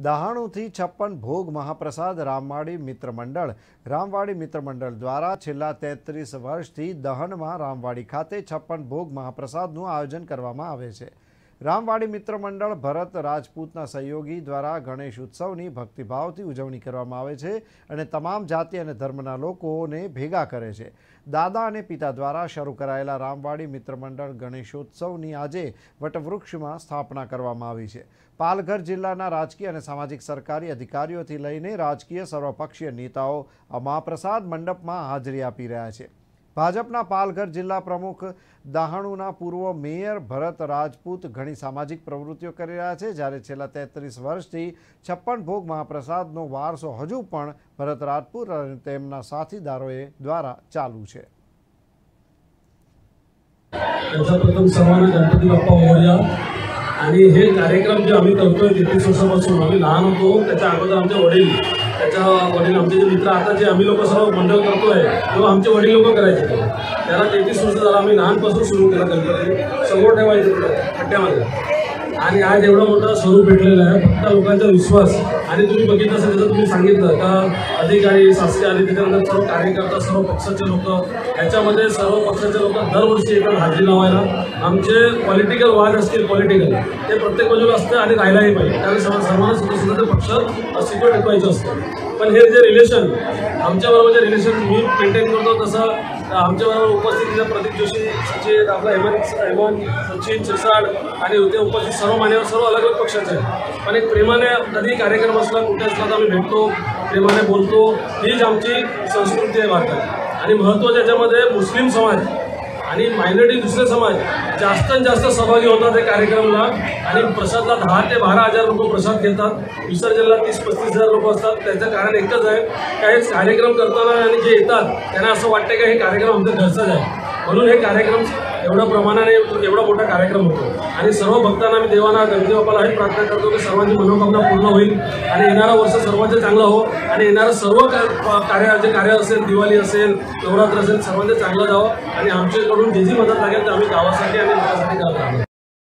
દહાણુથી 56 ભોગ મહાપ્રસાદ રામવાડી મિત્ર મંડળ દ્વારા છેલ્લા 33 વર્ષથી દહણમાં રામવાડી ખાતે 56 ભોગ મહાપ્રસાદનું આયોજન કરવામાં આવે છે। રામવાડી મિત્ર મંડળ ભરત રાજપૂતના સહયોગી દ્વારા ગણેશ ઉત્સવની ભક્તિભાવથી ઉજવણી કરવામાં આવે છે અને તમામ જાતિ અને ધર્મના લોકોને ભેગા કરે છે। દાદા અને પિતા દ્વારા શરૂ કરાયેલા રામવાડી મિત્ર મંડળ ગણેશોત્સવની આજે વટવૃક્ષમાં સ્થાપના કરવામાં આવી છે। પાલઘર જિલ્લાના રાજકીય અને સામાજિક સરકારી અધિકારીઓથી લઈને રાજકીય સર્વપક્ષીય નેતાઓ આ મહાપ્રસાદ મંડપમાં હાજરી આપી રહ્યા છે। ભાજપના પાલઘર જિલ્લા પ્રમુખ દહાણુના પૂર્વ મેયર ભરત રાજપૂત ઘણી સામાજિક પ્રવૃત્તિઓ કરી રહ્યા છે, જ્યારે છેલ્લા 33 વર્ષથી 56 ભોગ મહાપ્રસાદનો વારસો હજુ પણ ભરત રાજપૂત અને તેમના સાથીદારોએ દ્વારા ચાલુ છે। प्रथम सर्वांना गणपती बाप्पा मोरया। आणि हे कार्यक्रम जे आम्ही करतोय 33 वर्षापासून आम्ही लहान होतो त्याच्या अगोदर आमचे वडील आमचे जे मित्र आता जे आम्ही लोक सर्व मंडळ करतोय तेव्हा आमचे वडील लोक करायचे। त्याला 33 वर्ष झालं आम्ही लहानपासून सुरू केला गणपती समोर ठेवायचं खड्ड्यामध्ये आणि आज एवढा मोठा स्वरूप भेटलेला आहे। फक्त लोकांचा विश्वास आणि तुम्ही बघितलं असेल जसं तुम्ही सांगितलं का अधिकारी शासकीय आणि त्याच्यानंतर सर्व कार्यकर्ता सर्व पक्षाचे लोक याच्यामध्ये सर्व पक्षाचे लोक दरवर्षी येतात हाजरी लावायला। आमचे पॉलिटिकल वाद असतील ते प्रत्येक बाजूला असतं आणि राहायलाही पाहिजे, कारण सर्वांना सुद्धा पक्ष अस्तित्व टिकवायचं असतं। पण हे जे रिलेशन आमच्याबरोबर जे रिलेशन मी मेंटेन करतो तसं आमच्याबरोबर उपस्थित प्रदीप जोशी सचिन आपला हेमंत सचिन शिरसाट आणि उद्या उपस्थित सर्व मान्यवर सर्व अलग अलग पक्षाचे आहेत, पण एक प्रेमाने कधी कार्यक्रम असला कुठे असला तर आम्ही भेटतो, प्रेमाने बोलतो। हीच आमची संस्कृती आहे भारतात। आणि महत्त्वाचं याच्यामध्ये मुस्लिम समाज आणि मायनॉरिटी दुसरे समाज जास्तीत जास्त सहभागी होतात या कार्यक्रमाला आणि प्रसादला 10 ते 12 हजार लोक प्रसाद घेतात। विसर्जनला 30-35 हजार लोक असतात। त्याचं कारण एकच आहे की हे कार्यक्रम करताना आणि जे येतात त्यांना असं वाटतं की हे कार्यक्रम आमच्या घरचाच आहे, म्हणून हे कार्यक्रम एवढ्या प्रमाणाने एवढा मोठा कार्यक्रम होतो। आणि सर्व भक्तांना मी देवाना गणपती बाप्पाला हे प्रार्थना करतो की सर्वांची मनोकामना पूर्ण होईल आणि येणारं वर्ष सर्वांचं चांगलं हो आणि येणारं सर्व कार्य असेल, दिवाळी असेल, नवरात्र असेल, सर्वांचं चांगलं जावं आणि आमच्याकडून जी मदत लागेल ते आम्ही गावासाठी आणि लोकांसाठी करत राहू।